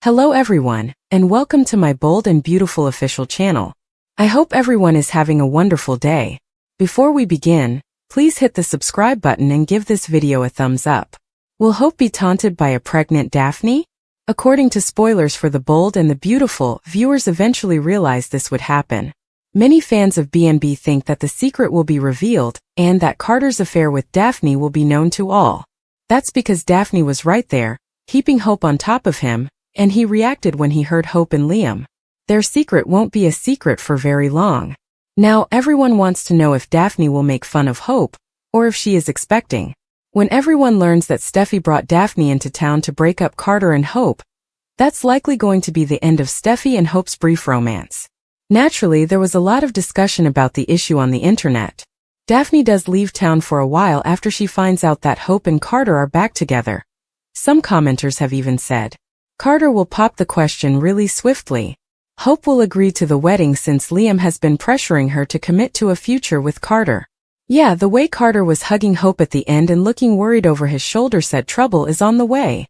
Hello everyone, and welcome to my bold and beautiful official channel. I hope everyone is having a wonderful day. Before we begin, please hit the subscribe button and give this video a thumbs up. Will Hope be taunted by a pregnant Daphne? According to spoilers for The Bold and the Beautiful, viewers eventually realized this would happen. Many fans of B&B think that the secret will be revealed, and that Carter's affair with Daphne will be known to all. That's because Daphne was right there, heaping Hope on top of him, and he reacted when he heard Hope and Liam. Their secret won't be a secret for very long. Now everyone wants to know if Daphne will make fun of Hope, or if she is expecting. When everyone learns that Steffi brought Daphne into town to break up Carter and Hope, that's likely going to be the end of Steffi and Hope's brief romance. Naturally, there was a lot of discussion about the issue on the internet. Daphne does leave town for a while after she finds out that Hope and Carter are back together. Some commenters have even said, Carter will pop the question really swiftly. Hope will agree to the wedding since Liam has been pressuring her to commit to a future with Carter. Yeah, the way Carter was hugging Hope at the end and looking worried over his shoulder said trouble is on the way,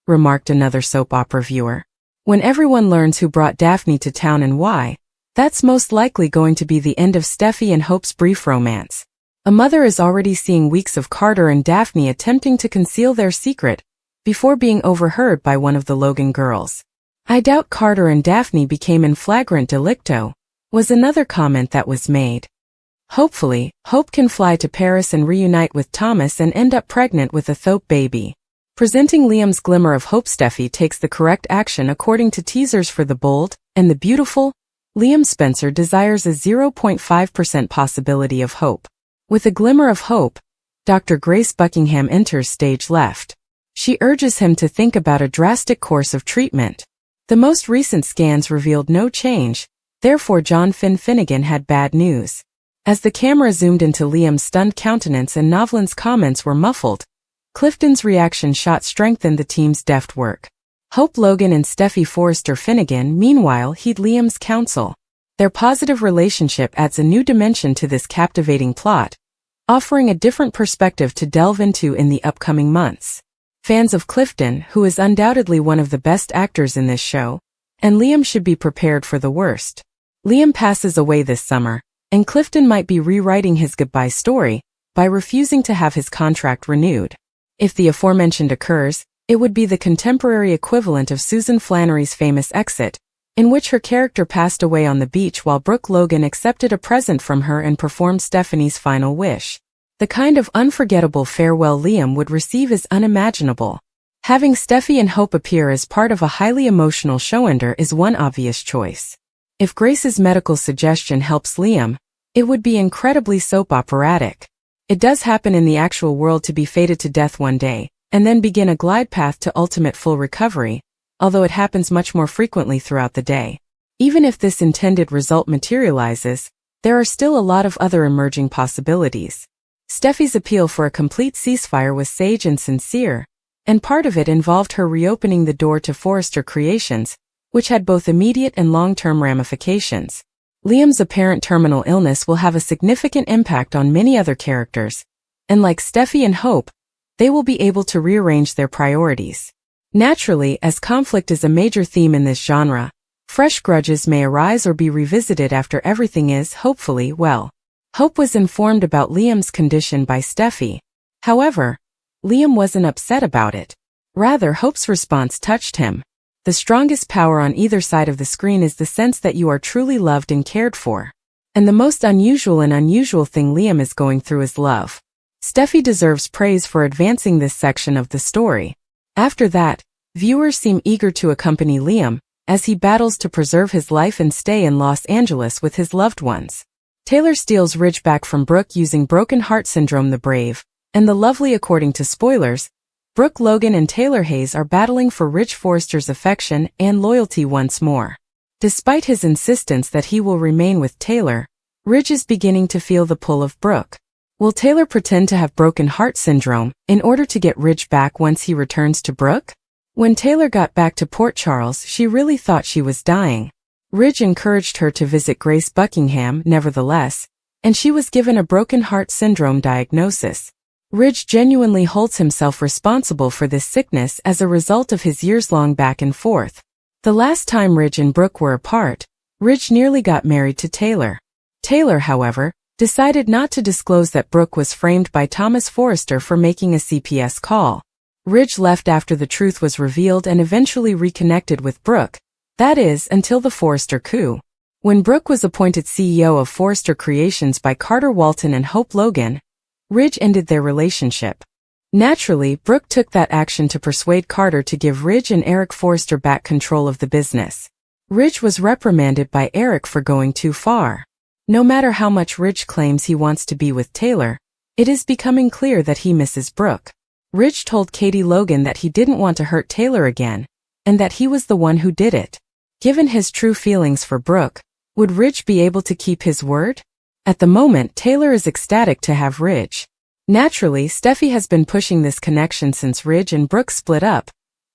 remarked another soap opera viewer. When everyone learns who brought Daphne to town and why, that's most likely going to be the end of Steffi and Hope's brief romance. A mother is already seeing weeks of Carter and Daphne attempting to conceal their secret, before being overheard by one of the Logan girls. I doubt Carter and Daphne became in flagrant delicto, was another comment that was made. Hopefully, Hope can fly to Paris and reunite with Thomas and end up pregnant with a Thope baby. Presenting Liam's glimmer of hope. Steffi takes the correct action according to teasers for The Bold and the Beautiful. Liam Spencer desires a 0.5% possibility of hope. With a glimmer of hope, Dr. Grace Buckingham enters stage left. She urges him to think about a drastic course of treatment. The most recent scans revealed no change, therefore John Finnegan had bad news. As the camera zoomed into Liam's stunned countenance and Novlan's comments were muffled, Clifton's reaction shot strengthened the team's deft work. Hope Logan and Steffi Forrester Finnegan meanwhile heed Liam's counsel. Their positive relationship adds a new dimension to this captivating plot, offering a different perspective to delve into in the upcoming months. Fans of Clifton, who is undoubtedly one of the best actors in this show, and Liam should be prepared for the worst. Liam passes away this summer, and Clifton might be rewriting his goodbye story by refusing to have his contract renewed. If the aforementioned occurs, it would be the contemporary equivalent of Susan Flannery's famous exit, in which her character passed away on the beach while Brooke Logan accepted a present from her and performed Stephanie's final wish. The kind of unforgettable farewell Liam would receive is unimaginable. Having Steffi and Hope appear as part of a highly emotional showender is one obvious choice. If Grace's medical suggestion helps Liam, it would be incredibly soap operatic. It does happen in the actual world to be fated to death one day, and then begin a glide path to ultimate full recovery, although it happens much more frequently throughout the day. Even if this intended result materializes, there are still a lot of other emerging possibilities. Steffi's appeal for a complete ceasefire was sage and sincere, and part of it involved her reopening the door to Forrester Creations, which had both immediate and long-term ramifications. Liam's apparent terminal illness will have a significant impact on many other characters, and like Steffi and Hope, they will be able to rearrange their priorities. Naturally, as conflict is a major theme in this genre, fresh grudges may arise or be revisited after everything is, hopefully, well. Hope was informed about Liam's condition by Steffi. However, Liam wasn't upset about it. Rather, Hope's response touched him. The strongest power on either side of the screen is the sense that you are truly loved and cared for. And the most unusual thing Liam is going through is love. Steffi deserves praise for advancing this section of the story. After that, viewers seem eager to accompany Liam, as he battles to preserve his life and stay in Los Angeles with his loved ones. Taylor steals Ridge back from Brooke using broken heart syndrome. The brave and the lovely. According to spoilers, Brooke Logan and Taylor Hayes are battling for Ridge Forrester's affection and loyalty once more. Despite his insistence that he will remain with Taylor, Ridge is beginning to feel the pull of Brooke. Will Taylor pretend to have broken heart syndrome in order to get Ridge back once he returns to Brooke? When Taylor got back to Port Charles, she really thought she was dying. Ridge encouraged her to visit Grace Buckingham, nevertheless, and she was given a broken heart syndrome diagnosis. Ridge genuinely holds himself responsible for this sickness as a result of his years-long back and forth. The last time Ridge and Brooke were apart, Ridge nearly got married to Taylor. Taylor, however, decided not to disclose that Brooke was framed by Thomas Forrester for making a CPS call. Ridge left after the truth was revealed and eventually reconnected with Brooke. That is, until the Forrester coup. When Brooke was appointed CEO of Forrester Creations by Carter Walton and Hope Logan, Ridge ended their relationship. Naturally, Brooke took that action to persuade Carter to give Ridge and Eric Forrester back control of the business. Ridge was reprimanded by Eric for going too far. No matter how much Ridge claims he wants to be with Taylor, it is becoming clear that he misses Brooke. Ridge told Katie Logan that he didn't want to hurt Taylor again, and that he was the one who did it. Given his true feelings for Brooke, would Ridge be able to keep his word? At the moment, Taylor is ecstatic to have Ridge. Naturally, Steffi has been pushing this connection since Ridge and Brooke split up.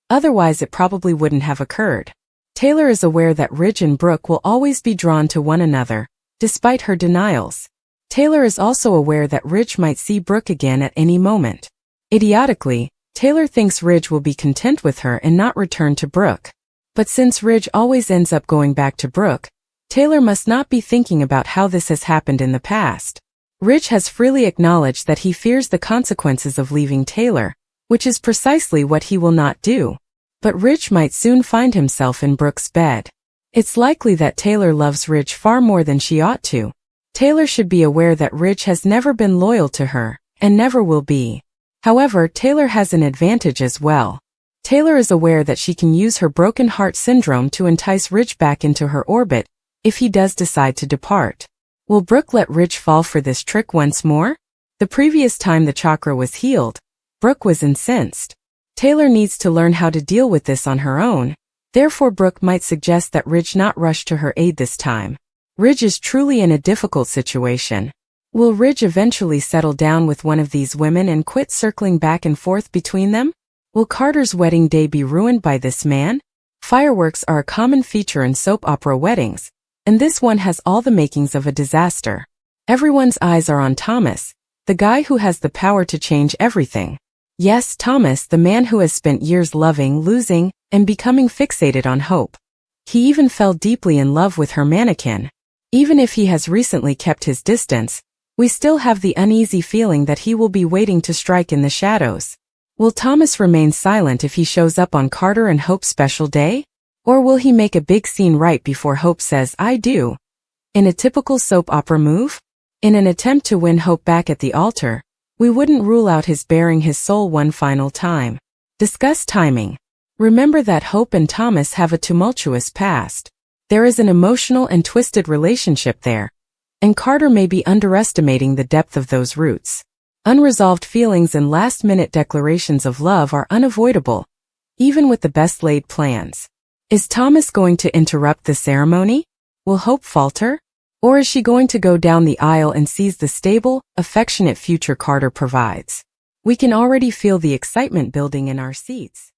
Otherwise, it probably wouldn't have occurred. Taylor is aware that Ridge and Brooke will always be drawn to one another, despite her denials. Taylor is also aware that Ridge might see Brooke again at any moment. Idiotically, Taylor thinks Ridge will be content with her and not return to Brooke. But since Ridge always ends up going back to Brooke, Taylor must not be thinking about how this has happened in the past. Ridge has freely acknowledged that he fears the consequences of leaving Taylor, which is precisely what he will not do. But Ridge might soon find himself in Brooke's bed. It's likely that Taylor loves Ridge far more than she ought to. Taylor should be aware that Ridge has never been loyal to her, and never will be. However, Taylor has an advantage as well. Taylor is aware that she can use her broken heart syndrome to entice Ridge back into her orbit, if he does decide to depart. Will Brooke let Ridge fall for this trick once more? The previous time the chakra was healed, Brooke was incensed. Taylor needs to learn how to deal with this on her own. Therefore, Brooke might suggest that Ridge not rush to her aid this time. Ridge is truly in a difficult situation. Will Ridge eventually settle down with one of these women and quit circling back and forth between them? Will Carter's wedding day be ruined by this man? Fireworks are a common feature in soap opera weddings, and this one has all the makings of a disaster. Everyone's eyes are on Thomas, the guy who has the power to change everything. Yes, Thomas, the man who has spent years loving, losing, and becoming fixated on Hope. He even fell deeply in love with her mannequin. Even if he has recently kept his distance, we still have the uneasy feeling that he will be waiting to strike in the shadows. Will Thomas remain silent if he shows up on Carter and Hope's special day? Or will he make a big scene right before Hope says, "I do"? In a typical soap opera move? In an attempt to win Hope back at the altar, we wouldn't rule out his baring his soul one final time. Discuss timing. Remember that Hope and Thomas have a tumultuous past. There is an emotional and twisted relationship there, and Carter may be underestimating the depth of those roots. Unresolved feelings and last-minute declarations of love are unavoidable, even with the best-laid plans. Is Thomas going to interrupt the ceremony? Will Hope falter? Or is she going to go down the aisle and seize the stable, affectionate future Carter provides? We can already feel the excitement building in our seats.